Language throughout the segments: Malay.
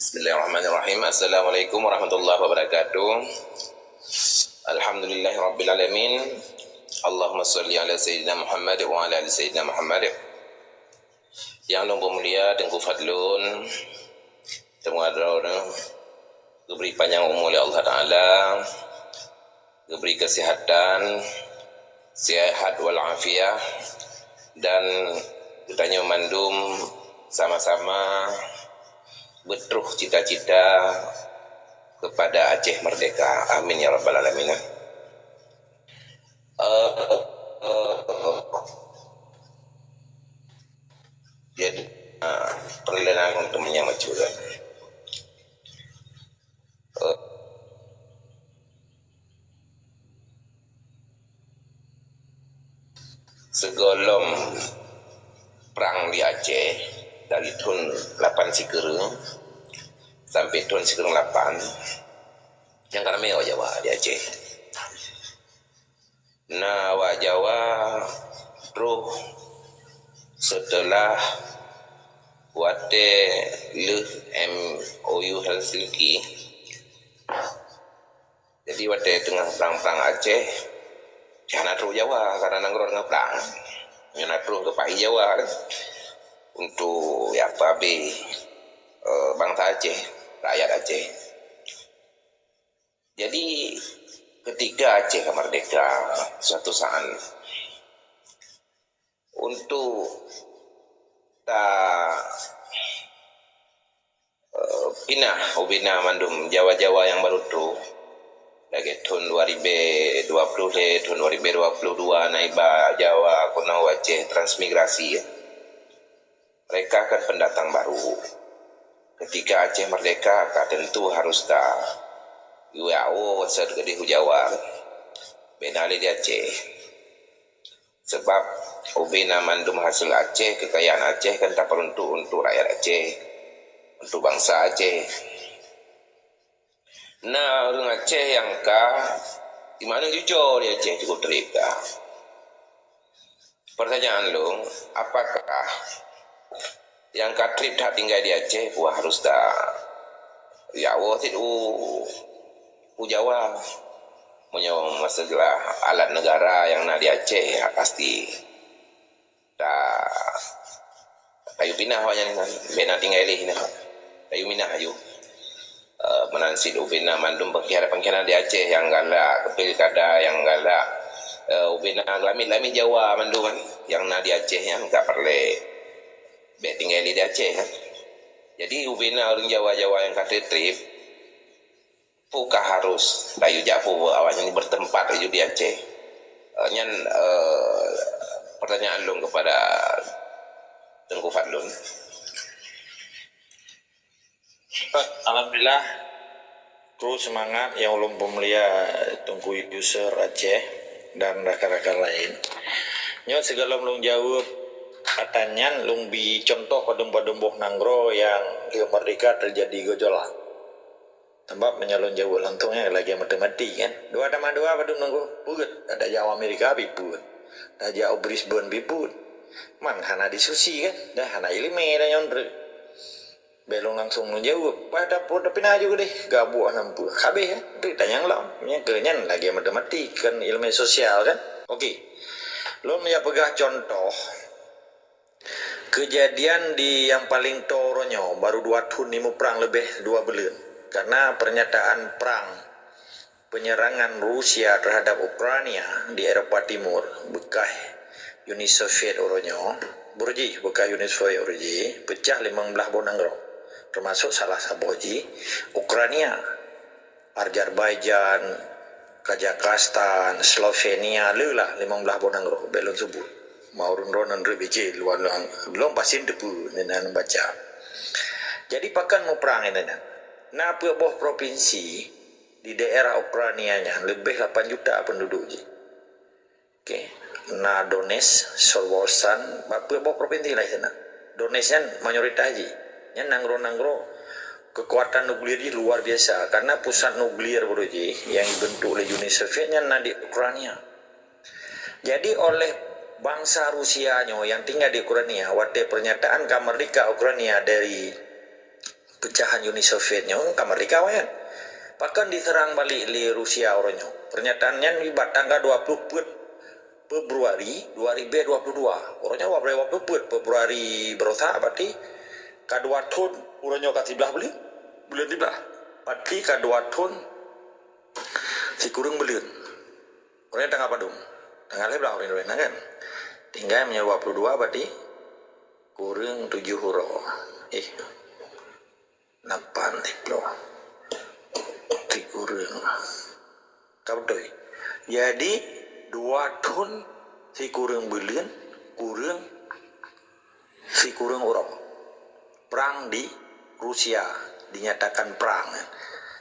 Bismillahirrahmanirrahim. Assalamualaikum warahmatullahi wabarakatuh. Alhamdulillahirrabbilalamin. Allahumma salli ala Sayyidina Muhammad wa ala ali Sayyidina Muhammad. Yang lumpur mulia Tengku Fadlun, Tengku Adrawna, diberi panjang umur oleh Allah Ta'ala, diberi kesihatan, sihat walafiat, dan kita mandum sama-sama berteruh cita-cita kepada Aceh merdeka. Amin ya rabbal alamin. Jadi perlahan untuk menyambut juga. Segolong perang di Aceh dari tahun 8 Sikereng sampai tahun Sikereng 8 yang kami orang Jawa di Aceh. Nah, orang Jawa terus setelah wate le MOU Helsinki, jadi wate tengah perang-perang Aceh jangan terus Jawa karena nanggur dengan perang jangan terus ke Pai Jawa untuk ya apa bangsa Aceh, rakyat Aceh. Jadi ketika Aceh merdeka suatu saat untuk pinah mandum Jawa-Jawa yang baru tu lagi tahun 2020 tahun 2022 naiba Jawa kuna Aceh transmigrasi ya. Mereka akan pendatang baru. Ketika Aceh merdeka, tentu harus UAO segede Jawa. Benali di Aceh. Sebab ubina mandum hasil Aceh, kekayaan Aceh kan tak perlu untuk rakyat Aceh, untuk bangsa Aceh. Nah, orang Aceh yang di mana jujur di Aceh cukup terika. Pertanyaan lu, apakah yang katrip tak tinggal di Aceh buah harus ya wasit Jawa menyong masalah alat negara yang nak di Aceh ya pasti kayu pinah hanya bena tinggal ini kayu minah ayu menansid ubina mandum pengkhianat di Aceh yang galak pilkada yang galak ubina lami Jawa mandum yang nak di Aceh yang tak perlu tinggal di Aceh kan. Jadi ubina orang Jawa-Jawa yang kata trip bukan harus layu japu awalnya bertempat di Aceh. Pertanyaan lu kepada Tengku Fadlun. Alhamdulillah terus semangat yang ulun pemulia Tengku user Aceh dan rakan-rakan lain. Nyo segala belum jawab katanya lumbi contoh padum-padumbuh nanggro yang di merdeka terjadi gejolak sebab menyalon jauh lantungnya lagi mati kan dua padum nunggu pugut ada Jawa Amerika biput ada Jawa Brisbane biput man hana diskusi kan dah hana ilmi dan yondre belum langsung menjawab pada pun tapi nah juga deh gabuh nampu kabeh kan ditanya lah kenyan lagi mati kan ilmu sosial kan oke. Lo punya pegah contoh kejadian di yang paling toronyo baru 2 tahun ini perang lebih 2 bulan karena pernyataan perang penyerangan Rusia terhadap Ukraina di Eropa Timur bekas Uni Soviet oronyo burji bekas Uni Soviet orji pecah 15 bonanggro termasuk salah saboji Ukraina Azerbaijan Kazakhstan Slovenia lelah 15 bonanggro belum sebut mau ronan rebece luar belum pasin depu nenan baca. Jadi pakan mau perang ini nah buah provinsi di daerah Ukrainianya lebih 8 juta penduduk ji. Oke. Nah Donetsk, Solvorsan, buah provinsi lah sana. Donetsk kan mayoritas ji. Yang nanggro kekuatan nuklir di luar biasa karena pusat nuklir bro ji yang dibentuk oleh Uni Sovietnya di Ukraina. Jadi oleh bangsa Rusianya yang tinggal di Ukraina, wate pernyataan kemerdekaan Ukraina dari pecah pecahan Uni Sovietnya ke Amerika kan. Bahkan diserang balik oleh Rusia orangnya. Pernyataannya di tanggal 20 Februari 2022. Orangnya Februari berusaha berarti kedua tahun orangnya kat sebelah beli. Bulan sebelah. Berarti kedua tahun si kurang belian. Orangnya tanggal padung. Tanggal sebelah orang kan. Tinggal menjadi 22 berarti kurang 7 huruf. 8 tiplo. Kurang. Kabutoi. Jadi 2 tahun si kurang belian, si kurang orang. Perang di Rusia dinyatakan perang.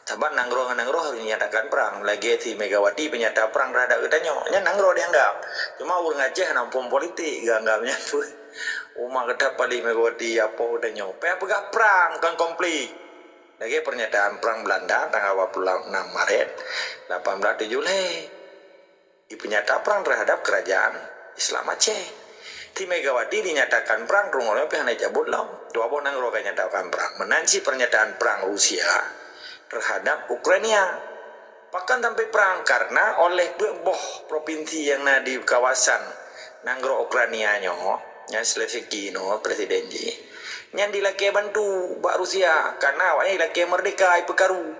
Sahabat nanggro harus dinyatakan perang. Lagi si Megawati penyata perang terhadap katanya. Nya nanggro dianggap. Cuma orang Aceh nampung politik ganggapnya tu. Umar kata pada Megawati apa katanya. Pegah perang kan konflik. Lagi pernyataan perang Belanda tanggal 26 Maret 1870. Di pernyataan perang terhadap kerajaan Islam Aceh. Di Megawati dinyatakan perang rungolnya pihak naik cabut lah. Dua bonang roka nyatakan perang. Menanci pernyataan perang Rusia terhadap Ukraina. Bahkan sampai perang karena oleh beboh provinsi yang ada di kawasan Nanggro Ukraina nyo, yang Selesiki no presiden ji. Yang dilaki bantu Pak Rusia karena awaknya dilaki merdeka pekaru.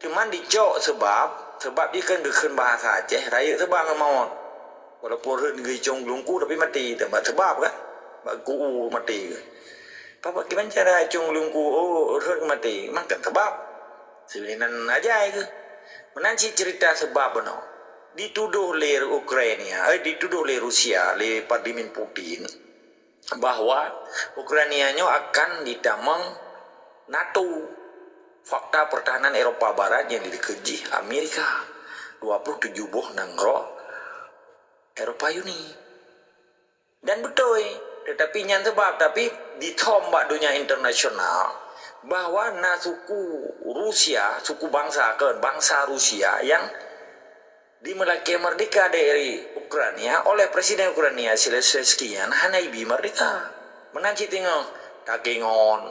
Cuman dicok sebab dia kan geken bahasa Aceh raya sebab ngamon. Walaupun ren gicong lungku tapi mati tempat sebab kan. Baku mati. Papa gimana cara cung lungku ren mati makan sebab. Sebenarnya aja itu. Menanci cerita sebab no. Dituduh oleh Ukraina, dituduh oleh Rusia, oleh Vladimir Putin. Bahwa Ukrainanya akan ditamang NATO. Fakta pertahanan Eropa Barat yang dikeji Amerika 27 buah nanggro Eropa Uni. Dan betul, tetapi yang sebab tapi ditombak dunia internasional bahwa suku Rusia, suku bangsa Rusia yang dimiliki merdeka dari Ukraina oleh Presiden Ukraina Zelensky hanya ibi merdeka. Menanci tengok takingon,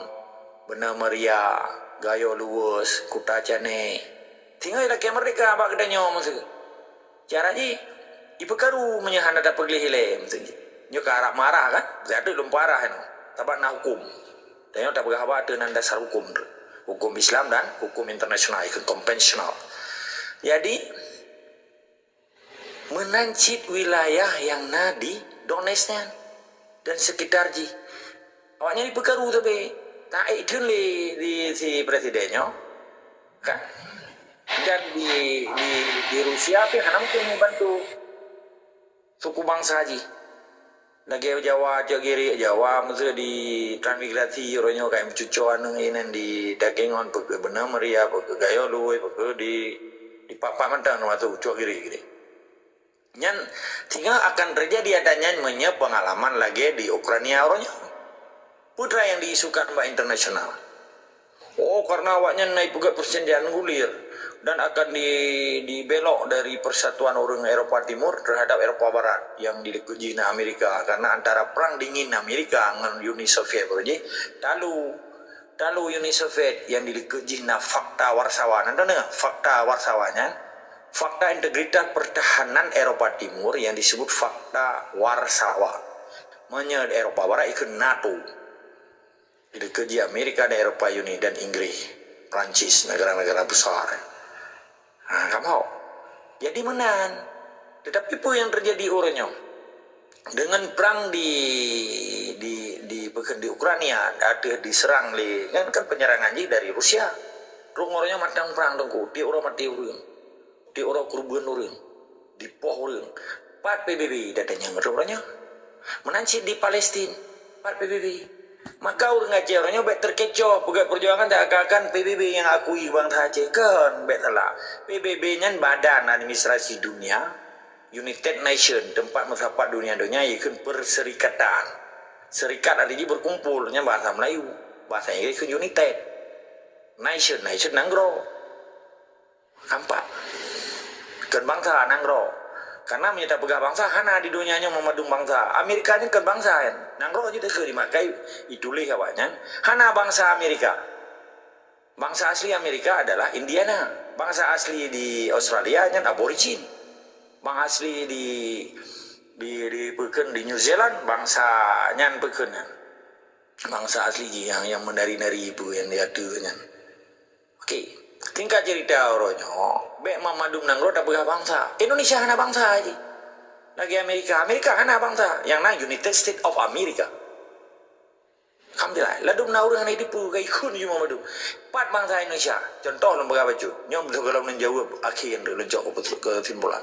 benar Maria, gayo luwes, kuta cane. Tinggal laki merdeka apa kedanya maksud. Cara ni ibu karu menyahan ada pegli hile maksud. Nyo ke arah marah kan? Jadi belum parah no. Tabat na hukum. Tengok tak berapa ada dasar hukum. Hukum Islam dan hukum internasional ikut konvensional. Jadi menancit wilayah yang di Donetsk dan sekitar ji. Awaknya dipekaru tapi tak itu di si presidennya kan. Dan di Rusia pun hanya mungkin membantu suku bangsa ji. Lagi Jawa, Jawa mesti di transmigrasi orangnya kayak mencucuan ini di dagingan benar Maria gaya luwe di papa mentang waktu cuak kiri. Nyan tinggal akan terjadi adanya pengalaman lagi di Ukraina orangnya putra yang diisukan mbak internasional. Karena awaknya naik juga persendian gulir dan akan dibelok dari persatuan orang Eropa Timur terhadap Eropa Barat yang dikuji Amerika karena antara perang dingin Amerika dengan Uni Soviet berarti lalu Uni Soviet yang dikuji fakta warsawan. Anda dengar fakta warsawanya? Fakta integritas pertahanan Eropa Timur yang disebut fakta Warsawa. Menyebut Eropa Barat ikut NATO. Dikeji Amerika dan Eropa Uni dan Inggris, Prancis, negara-negara besar. Kamu mau? Jadi menang. Tetapi apa yang terjadi orangnya? Dengan perang di Ukraina ada diserang kan penyerangan dari Rusia. Orangnya matang perang dengku, dia orang mati orang. Di orang kurban orang, di poh orang, 4 PBB datanya orangnya, menanci di Palestina, 4 PBB, maka orang Aceh orangnya baik terkecoh, pegat perjuangan tak akan PBB yang akui bangsa Aceh kan, baik salah, PBB nya Badan Administrasi Dunia, United Nation, tempat masyarakat dunia ikut perserikatan, serikat ada di berkumpulnya bahasa Melayu, bahasa Inggris ikut United Nation nanggro, nampak. Kan bangsa nanggro karena menyata pegah bangsa hana di dunianya memadung bangsa Amerika ini kan bangsa kan nanggro aja dah dimakai itulah awaknya hana bangsa Amerika Bangsa asli Amerika adalah Indiana. Bangsa asli di Australia nya Aborigin. Bangsa asli di New Zealand bangsanya peken. Bangsa asli yang menari-nari itu yang dia tuanya. Okey, tingkat cerita orangnya, bek mamadum nangro tak begah bangsa. Indonesia hana bangsa aja. Lagi Amerika hana bangsa. Yang na United States of America. Alhamdulillah, ladum na orang ini pu kai kun yu mamadu. Pat bangsa Indonesia. Contoh lembaga baju. Nyom kalau menjawab akhir lu jawab ke timbulan.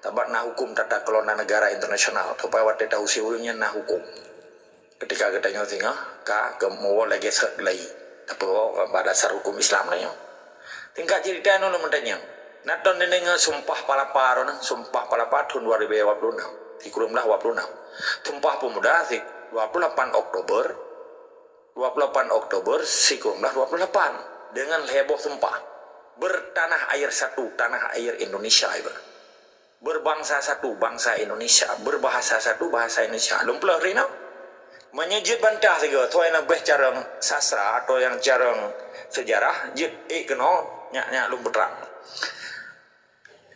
Tabat na hukum tata kelola negara internasional. Supaya wate tahu siulnya na hukum. Ketika kita tengok ka mau lagi lagi tapi pada dasar hukum Islam lah yo. Tingkat cerita nu mentanya. Naton neneng sumpah palapar sumpah palapar tahun 2026. Tikurumlah 26. Sumpah pemuda 28 Oktober 28 sikurumlah 28 dengan heboh sumpah bertanah air satu tanah air Indonesia iba. Berbangsa satu bangsa Indonesia, berbahasa satu bahasa Indonesia. Lumplah rina menyejut bantah saja tu yang lebih carang sastra atau yang carang sejarah jut keno nyak lumpuh terang.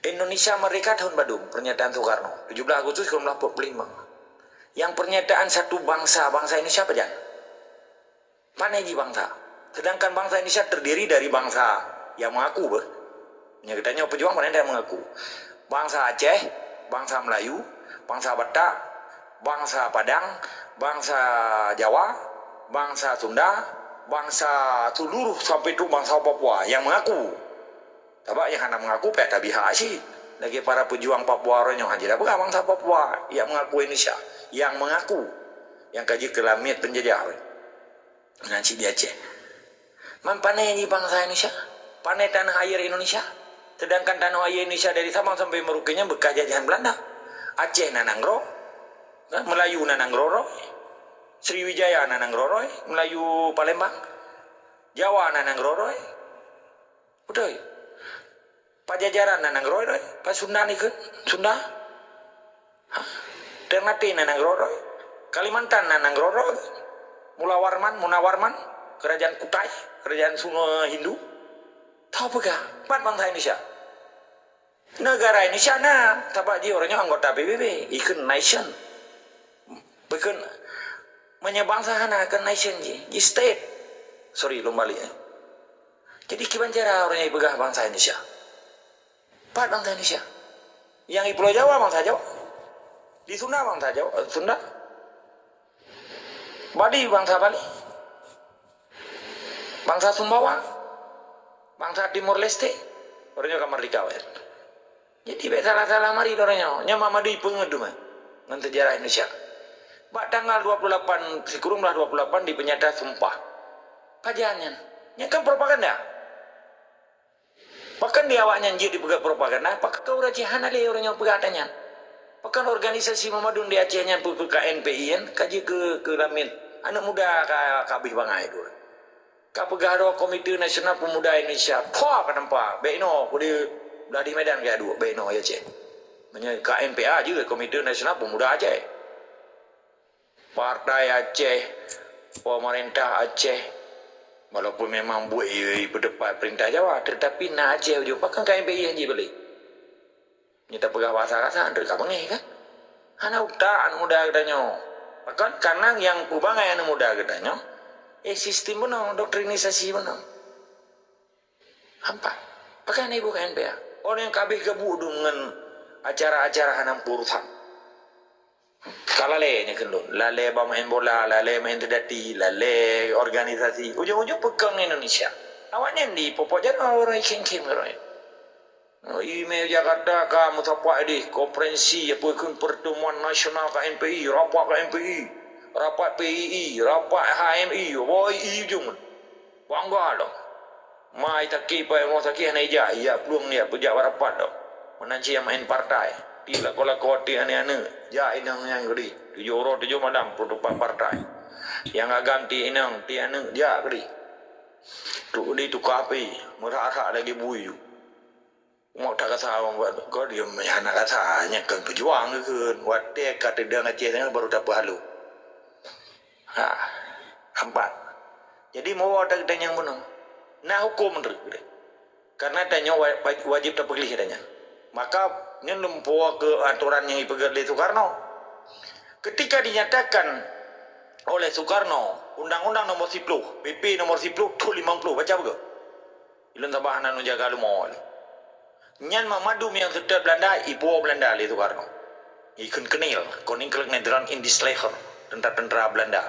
Indonesia merdeka tahun Badung, pernyataan Soekarno 17 Agustus 1945. Yang pernyataan satu bangsa Indonesia apa jan? Paneji bangsa. Sedangkan bangsa Indonesia terdiri dari bangsa yang mengaku ber. Nyatanya pejuang mana yang mengaku? Bangsa Aceh, bangsa Melayu, bangsa Batak, bangsa Padang, bangsa Jawa, bangsa Sunda, bangsa seluruh sampai itu bangsa Papua yang mengaku. Tapi yang hendak mengaku peta biha sih. Lagi para pejuang Papua orang yang haji dah bukan bangsa Papua yang mengaku Indonesia, yang mengaku yang kaji kelamit penjajah. Nanti dia Aceh. Mampanai ini bangsa Indonesia, panai tanah air Indonesia. Sedangkan tanah air Indonesia dari Sabang sampai Merauke bekas jajahan Belanda. Aceh nananggro, Melayu nananggro, Sriwijaya nananggro, Melayu Palembang, Jawa nananggro, betul. Pajajaran nananggro, Sunda ni ke Sunda, Ternate nananggro, Kalimantan nananggro, Munawarman, kerajaan Kutai, kerajaan Sungai Hindu. Tahu apa? Empat bangsa Indonesia. Negara Indonesia nah, tapak dia orangnya anggota PBB, ikut nation. Bukan menyebangsa hana ke nation je, state. Sorry, lombali. Jadi gimana cara orangnya pegang bangsa Indonesia? Empat bangsa Indonesia. Yang di Pulau Jawa bangsa Jawa. Di Sunda bangsa Jawa, Sunda. Bali bangsa Bali. Bangsa Sumbawa. Bangsa Timur Leste. Orangnya kamar dikawal. Jadi salah-salah mari orangnya. Nyama madu pengedu mah. Dengan sejarah Indonesia. Bak tanggal 28, sikurumlah 28 di penyata sumpah. Pajangan. Nya kan propaganda. Bahkan di awaknya jadi pegang propaganda. Pakai kau racihan ada orangnya pegatanya. Bahkan organisasi Mamadun di Acehnya KNPI kan kaji ke Lamit. Anak muda kabih bangai itu. Kapegaro Komite Nasional Pemuda Indonesia. Pah kenapa? Beno kudi dah di Medan kayak dua Beno ya Aceh. Menye KNPA juga Komite Nasional Pemuda Aceh. Partai Aceh, pemerintah Aceh. Walaupun memang buat berdepan perintah Jawa, tetapi nak Aceh juga kan KNPI aja beli. Kita pegang bahasa rasa andre ka bengi kan. Hana uta anu muda katanya. Bahkan karena yang pubangai anu muda katanya. Sistem benar, doktrinisasi benar. Hampa. Pakai ibu KNPA. Orang yang kabeh gabu dengan acara-acara hanam purusan. Kalale ni kendun. Lale main bola, lale main terdati, lale organisasi. Ujung-ujung pegang Indonesia. Awaknya di Popojan orang ikin-ikin orang. Email Jakarta kamu tapak di konferensi apa ikut pertemuan nasional KNPI, rapat KNPI, rapat PII, rapat HMI, WI ujung. Bangga dong. Mai taki pa yang taki hana ija, iya pelung dia pejak rapat dong. Menanci yang main partai. Tidak kalau koti ane-ane, ja inang yang gede. 7 orang 7 malam penutupan partai. Yang ganti inang tiane ja gede. Tu di tu kapi, merah-rah lagi buyu. Mau tak kata orang buat, kau dia mana kata hanya kan pejuang ke, wadah kata dia ngaceh dengan baru dapat halu. Empat. Jadi mau ada yang benar. Nah hukum menurut karena tanya wajib terpilih katanya. Maka ini lumpuh ke aturan yang dipegang oleh Soekarno. Ketika dinyatakan oleh Soekarno Undang-Undang nomor 10, PP nomor 10 tu 50 baca apa? Ilun tabahan jaga lumol. Nyan mamadum yang sedar Belanda ibu Belanda oleh Soekarno. Ikun kenil, koning kelak Nederland in Disleger, tentara-tentara Belanda.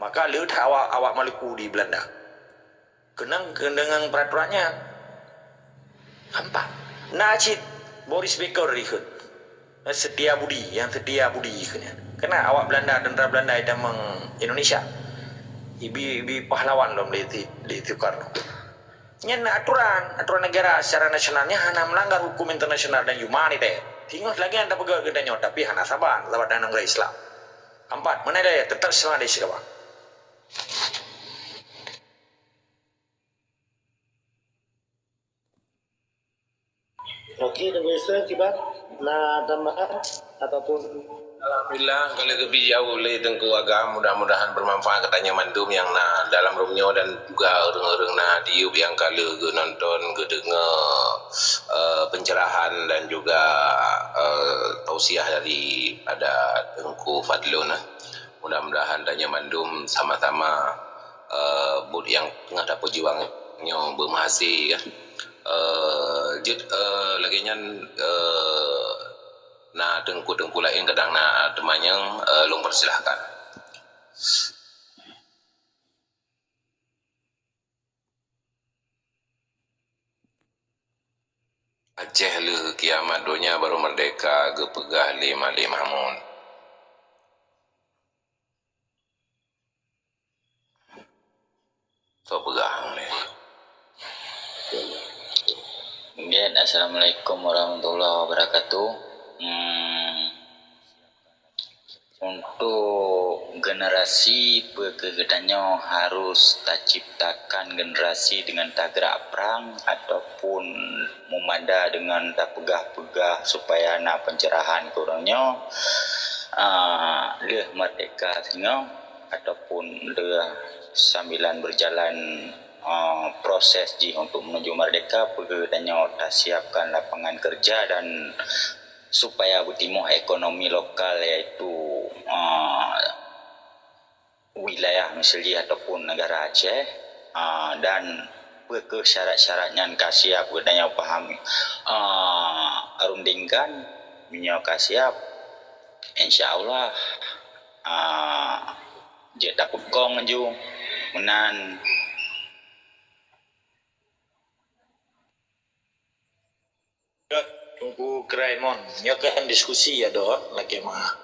Maka lihat awak Maluku di Belanda. Kenang dengan peraturannya hampa. Najib Boris Becker ikut. Setia budi ikut. Karena awak Belanda, tentara Belanda itu meng Indonesia. Ibi pahlawan dalam di Soekarno. Nyen aturan negara secara nasionalnya hanya melanggar hukum internasional dan humaniter. Tinggal lagi anda pegang gedanya, tapi hanya sabar dan negara Islam. Empat, mana dia tetap sama di sini. Okey, tunggu Ustaz, Kibat. Nak tambahan ataupun Alhamdulillah kalau lebih jauh oleh tengku agam mudah-mudahan bermanfaat katanya mandum yang na dalam rumnya dan juga orang-orang na diup yang kalau ke nonton ke dengar pencerahan dan juga tausiah dari ada Tengku Fadlun. Mudah-mudahan tanya mandum sama-sama bud yang tengah dapat jiwangnya bermahasi kan. Lagi nyan na tengku lain kadang na temannya long persilahkan. Aceh le kiamat dunia baru merdeka ge pegah 5 mun. So pegah le. Kemudian Assalamualaikum warahmatullahi wabarakatuh. Untuk generasi pekerjaannya harus tak ciptakan generasi dengan tak gerak perang ataupun memada dengan tak pegah-pegah supaya nak pencerahan kurangnya dia merdeka sehingga ataupun dia sambilan berjalan proses untuk menuju merdeka pekerjaannya tak siapkan lapangan kerja dan supaya bertimuh ekonomi lokal iaitu wilayah misalnya ataupun negara Aceh dan ke syarat-syaratnya kasiap budaya pahami arundingkan minyak kasiap insyaallah je dapat kong ju menan tunggu Kraimon nyokan diskusi ya doh lagi mah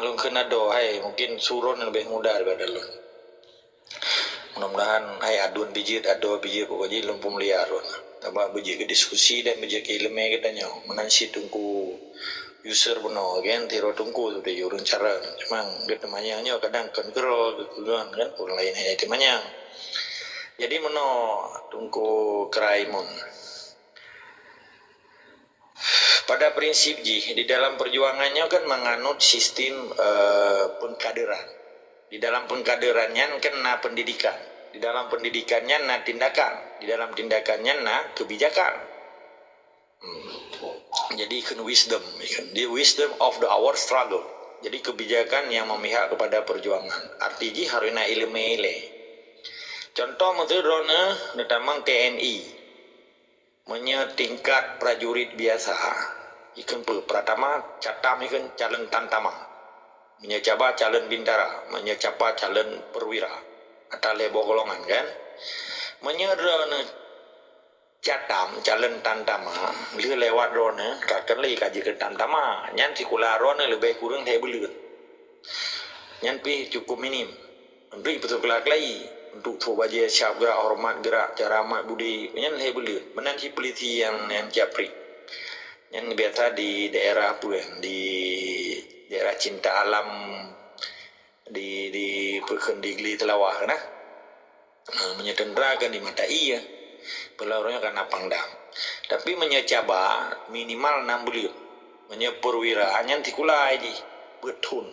lu kena do hai mungkin suron lebih mudah daripada lu mudah-mudahan hai adun biji pokoknya lumpum liar tambah biji ke diskusi dan biji ke ilmu katanya menansi tunggu user benar kan tiro tunggu sudah urun cara memang dia temannya kadang kan kero kan orang lain hanya temannya jadi meno tunggu Kraimon. Pada prinsip di dalam perjuangannya kan menganut sistem pengkaderan. Di dalam pengkaderannya kan na pendidikan. Di dalam pendidikannya na tindakan. Di dalam tindakannya na kebijakan. Jadi kan wisdom, the wisdom of the hour struggle. Jadi kebijakan yang memihak kepada perjuangan. Artinya harusnya ilmu. Contoh menurut netamang TNI. Tingkat prajurit biasa ikan pertama catam ikan calon tantama menyecaba calon bintara menyecapa calon perwira atau lebo golongan kan menyerana catam calon tantama bila lewat rona kakak lagi kaji ke tantama nyan sikula rona lebih kurang saya beli nyan pi cukup minim beri betul kelak lagi untuk coba je siap gerak hormat gerak cara amat budi yang saya beli menanti peliti yang capri yang biasa di daerah apa di daerah cinta alam di Perkendigli Telawah nah menyetenderakan di mata iya pelaurannya karena pangdam tapi menyecaba minimal 6 bulan menyepurwira yang tikulai di betun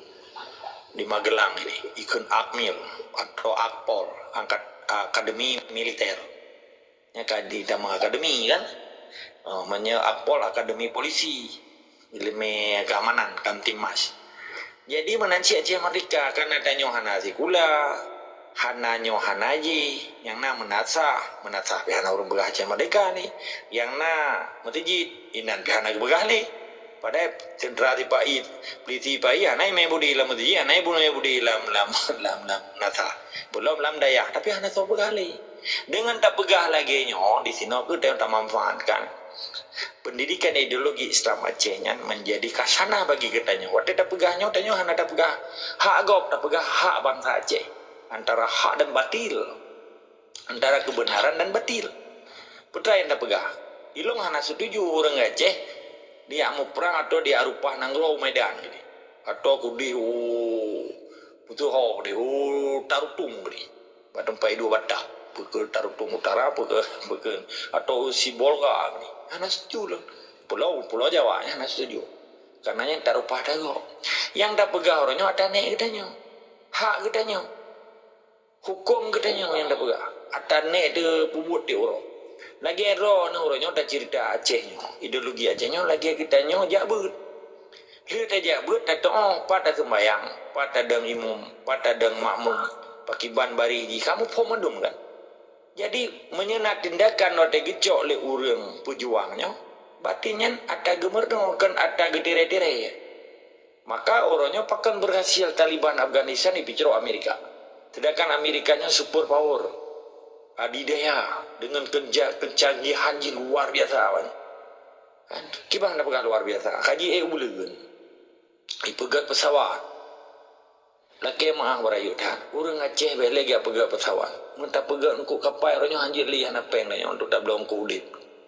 di Magelang ini ikon Akmil atau Akpol angkat akademi militer. Ya di nama akademi kan. Apol akademi polisi. Ilmu keamanan Kamtimas. Jadi menanci Aceh Merdeka karena tanyo hana sikula, hana nyo hanaji, yang na menasah pihana urung begah Aceh Merdeka ni, yang na metijit inan pihana begah ni. Pada cendera di pai, peliti pai, anai me budi lam metijit, anai bunuh budi lam nasah. Belum lam daya, tapi hana so begah li. Dengan tak begah lagi nyo di sini aku tak memanfaatkan. Pendidikan ideologi Islam Acehnya menjadi kasana bagi kitanya. Waktu tak pegahnya, tanya hana tak pegah hak agok, tak pegah hak bangsa Aceh. Antara hak dan batil, antara kebenaran dan batil. Putra yang tak pegah. Ilung hana setuju orang Aceh dia mau perang atau dia arupah nanggro Medan gini. Atau kudi putu ho di tarutung gini. Batam pai dua batah. Pukul Tarutung Utara, pukul atau Sibolga ni. Hana setuju lah. Pulau Jawa ni hana setuju. Karena yang tak rupah dago. Yang tak pegah orangnya ada naik kitanya. Hak kitanya. Hukum kitanya yang tak pegah. Ada naik dia pubut dia orang. Lagi error ni orangnya ada cerita Acehnya. Ideologi Acehnya lagi kitanya jabut. Dia tak jabut, tak tahu pada sembayang, pada deng imum, pada deng makmum, pakiban bariji. Kamu pomendum kan? Jadi menyenat tindakan waktu gecok oleh orang pejuangnya, batinnya ada gemerno kan ada gedire-dire. Maka orangnya pakan berhasil Taliban Afghanistan dipicero Amerika. Sedangkan Amerikanya super power, adidaya dengan kencanggihan luar biasa kan. Kibang nak pegang luar biasa. Kaji bulan, ipegat pesawat. Laki maah berayut dah. Orang Aceh boleh lagi pegang pesawat. Mentah pegang untuk kapal orangnya hanjir li hana peng nanya untuk tak belum kulit.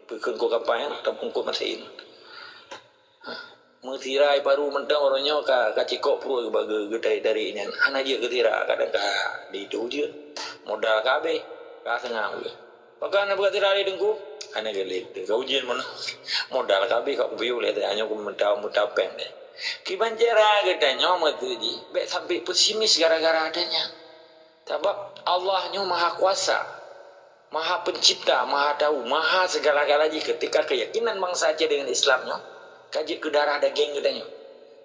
Pegang ku kapal tak pungkut mesin. Mengtirai baru mentang orangnya ka cikok perlu bagi gedai dari ini. Hana je ketira kadang di itu je. Modal kabe ka sengau je. Pakai nak bertira di dengku. Hana gelit. Kau ujian mana? Modal kabe kau biu le hanya ku mentau peng deh. Kiban jera katanya matuji, baik sampai pesimis gara-gara adanya. Sebab Allahnya maha kuasa, maha pencipta, maha tahu, maha segala-galanya. Ketika keyakinan bangsa Aceh dengan Islamnya, kaji ke darah daging katanya.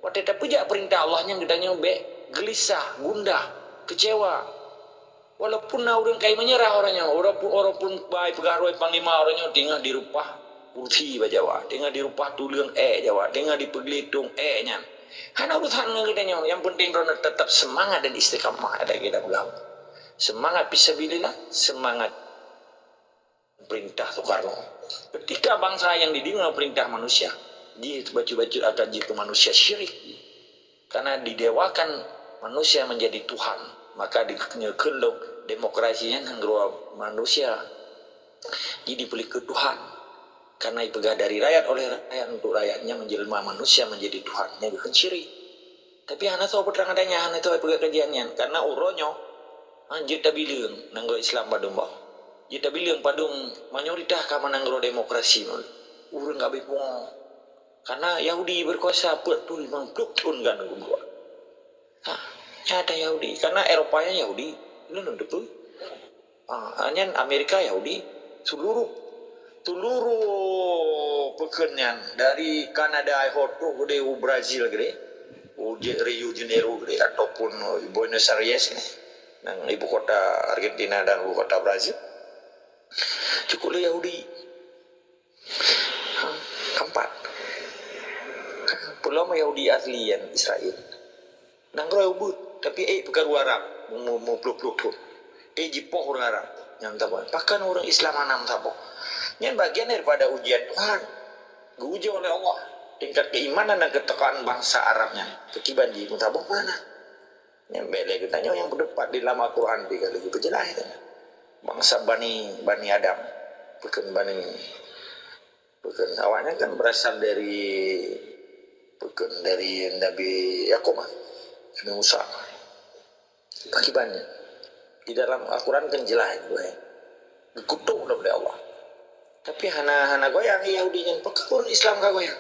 Waktu tak pujak perintah Allahnya katanya baik gelisah, gundah, kecewa. Walaupun orang kaya menyerah orangnya, orang pun baik pengaruh panglima orangnya tinggal di rumah. Kursi Jawa, tengah di rumah tulang Jawa, tengah di pegelitung nya. Hana urusan ngedanya, yang penting orang tetap semangat dan istiqamah ada kita pegang. Semangat fisabilillah, semangat perintah Soekarno. Ketika bangsa yang didengar perintah manusia, dia baca-baca akan jitu manusia syirik. Karena didewakan manusia menjadi Tuhan, maka dikenyekendok demokrasinya nangro manusia jadi beli ke Tuhan. Karena dipegah dari rakyat oleh rakyat untuk rakyatnya menjelma manusia menjadi Tuhannya bukan syirik. Tapi hana tahu perang adanya, hana tahu pegah kerjaannya. Karena uronyo anjir tak bilang nanggro Islam padung bah. Jita bilang padung mayoritas kama nanggro demokrasi. Urang gabe pun. Karena Yahudi berkuasa betul mengklukun kan gua. Ada Yahudi. Karena Eropanya Yahudi, itu betul. Hanya Amerika Yahudi, seluruh pekenyan dari Kanada, Ihoto, gede Brazil gede, Rio de Janeiro gede ataupun Buenos Aires nang ibu kota Argentina dan ibu kota Brazil, cukup Yahudi. Keempat, pulau Yahudi aslian Israel. Nangro ubud, tapi bukan Arab, mau peluk tu. Jipoh orang Arab yang tahu. Bahkan orang Islam anam tahu. Ini bagian daripada ujian Tuhan. Diuji oleh Allah. Tingkat keimanan dan ketekaan bangsa Arabnya. Kekiban di mutabak mana? Yang bela katanya yang berdepat di dalam Al-Quran. Tiga lagi berjelas. Bangsa Bani Adam. Bukan awalnya kan berasal dari Nabi Yakub. Nabi Musa. Kekibannya. Di dalam Al-Quran kan jelas. Dikutuk oleh Allah. Tapi hana goyang Yahudi yang pakai orang Islam ka goyang.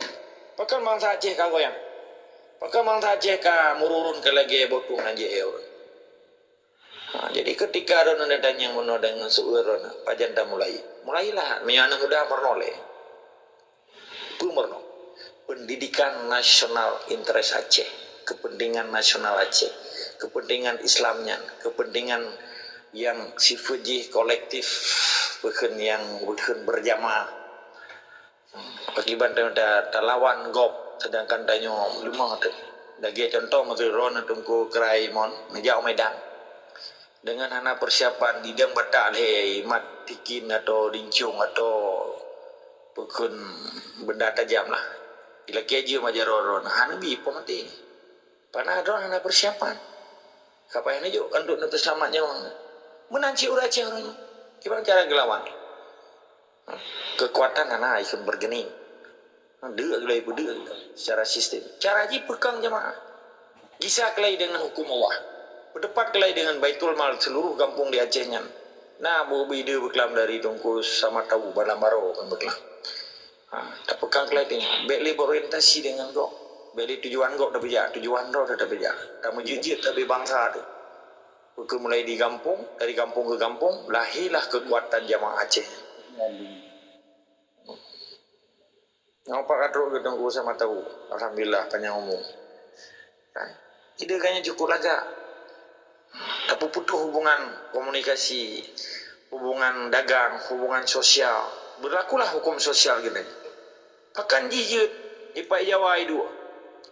Pakai bangsa Aceh ka goyang. Pakai bangsa Aceh ka mururun ke lagi botung aja orang. Jadi ketika ada datang yang menolak dengan seueur pajanda mulailah menyana udah mernole pumerno pendidikan nasional interest Aceh, kepentingan nasional Aceh, kepentingan Islamnya, kepentingan yang sifatnya kolektif bukan yang bukan berjamaah. Akibat ada lawan gop sedangkan danyo lima tu. Dagi contoh mazuron tungku kerai mon ngejau medan. Dengan anak persiapan didang batak le mat tikin atau dincung atau bukan benda tajam lah. Ila keju majaroron hanabi pomati. Panadron anak persiapan. Kapai ni juk untuk nanti selamatnya orang. Menanci urace orangnya. Gimana cara gelawan? Kekuatan anak ikut bergening. Dia gelai berdua secara sistem. Cara ji pekang jemaah. Gisa kelai dengan hukum Allah. Berdepat kelai dengan Baitul Mal seluruh kampung di Acehnya. Nah, bobi dia berkelam dari Tungkus sama tahu Balambaro kan berkelam. Tak pekang kelai dengan. Beli berorientasi dengan kau. Beli tujuan kau dah bijak, tujuan kau dah bijak. Tak menjijit tapi bangsa tu. Mulai di kampung, dari kampung ke kampung, lahirlah kekuatan jamaah Aceh. Nampak kadro ke Tungku sama tahu. Alhamdulillah panjang umur. Tidak kayaknya cukup laga. Tapi putus hubungan komunikasi, hubungan dagang, hubungan sosial. Berlakulah hukum sosial gini. Pakan jijit, ipai Jawa itu.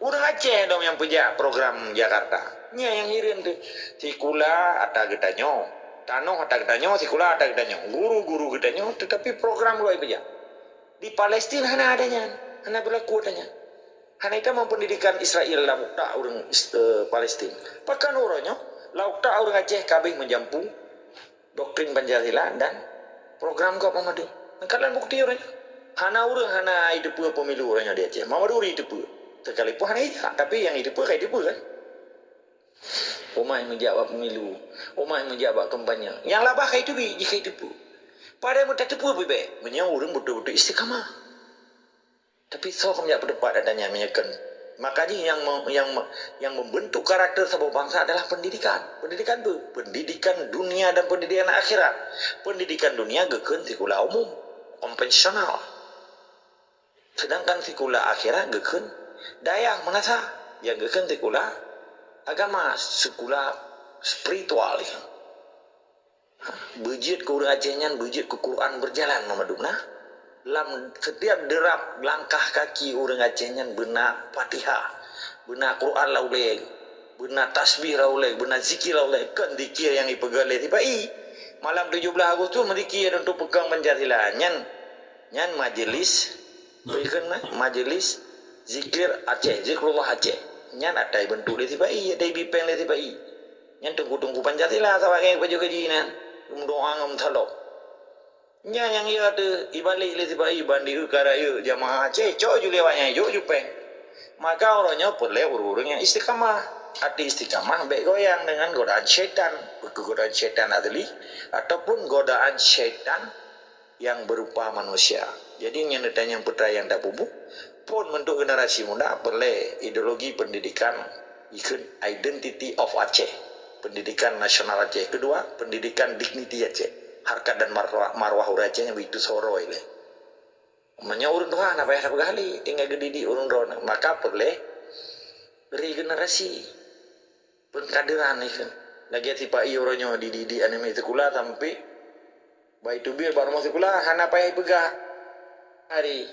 Udah Aceh dong yang punya program Jakarta. Nya yang hirin tu. Sikula ata getanyo. Tano ata getanyo, sikula ata getanyo. Guru-guru getanyo, tetapi program lu punya. Di Palestina hana adanya, hana berlaku adanya. Hana itu mempendidikan Israel lah mukta orang Palestina. Pakan orangnya, laukta orang Aceh kabeh menjampu doktrin Pancasila dan program kau pemadu. Kalian bukti orangnya. Hana orang hana hidup pemilu orangnya di Aceh. Mamadu hidup. Sekalipun hana hidup, tapi yang hidup kayak hidup kan. Umai menjawab pemilu, umai menjawab kampanye. Yang labah kayak itu jika hidup. Pada muda tepu bebe, menyaurum betul-betul istiqamah. Tapi so kami berdebat adanya menyekan. Makanya yang membentuk karakter sebuah bangsa adalah pendidikan. Pendidikan tu, pendidikan dunia dan pendidikan akhirat. Pendidikan dunia geken sikula umum, konvensional. Sedangkan sikula akhirat geken dayang menasa yang geken sikula agama, sikula spiritual. Bujit ke orang Acehnya, bujit ke Quran berjalan Mamaduna. Dalam setiap derap langkah kaki orang Acehnya benar Fatihah, benar Quran lauleh, benar tasbih lauleh, benar zikir lauleh. Kan zikir yang dipegang oleh tibai. Malam 17 Agustus mendikir untuk pegang Pancasila. Nyan majelis, majelis zikir Aceh, zikrullah Aceh. Nyan ada bentuk le tibai, ada bipeng le tibai. Nyan tunggu-tunggu Pancasila sahabat baju kajian. Doa ngam thalok. Nya yang ia ada ibalik le tibai bandi karaya jamaah Aceh cok ju lewatnya jo jupeng. Maka orangnya perle urang yang istiqamah. Arti istiqamah baik goyang dengan godaan syaitan, godaan syaitan adli ataupun godaan syaitan yang berupa manusia. Jadi yang datang yang putra yang dah bubuk pun untuk generasi muda perle ideologi pendidikan ikut identity of Aceh. Pendidikan nasional Aceh. Kedua, pendidikan dignity Aceh. Harkat dan marwah orang Aceh yang begitu soro ini. Namanya urun Tuhan, apa yang ada bergali. Tinggal gedidi urun Tuhan. Maka boleh regenerasi. Pengkaderan ini. Lagi tiba orangnya dididik anime sekolah sampai baik tu biar baru masuk sekolah. Hana payah pegah. Hari.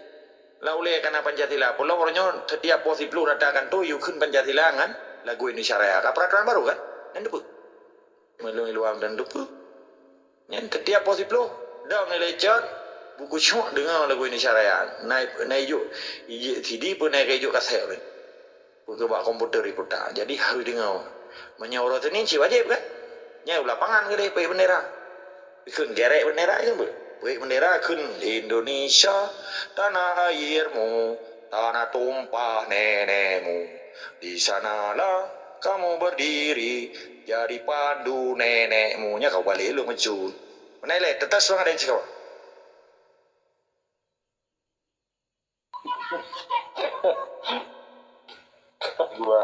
Lauleh karena Pancasila. Pulau orangnya setiap posisi pelur datangkan tu. Yukun Pancasila kan. Lagu Indonesia Raya. Peraturan baru kan. Dan depu. Meluang dan depu. Yang ketiap posisi pelur. Dah nilai cat. Buku syok dengar lagu Indonesia Raya. Naik juk. CD pun naik juk kasih. Untuk buat komputer reporter. Jadi harus dengar. Menyaurah tu ni wajib kan. Nyai lapangan ke dia. Pergi bendera. Ikut gerek bendera kan. Pergi bendera kun Indonesia. Tanah airmu. Tanah tumpah nenekmu. Di sanalah kamu berdiri jadi pandu nenekmu. Nya kau balik lu mencun. Mana le tetas orang ada yang cakap. Gua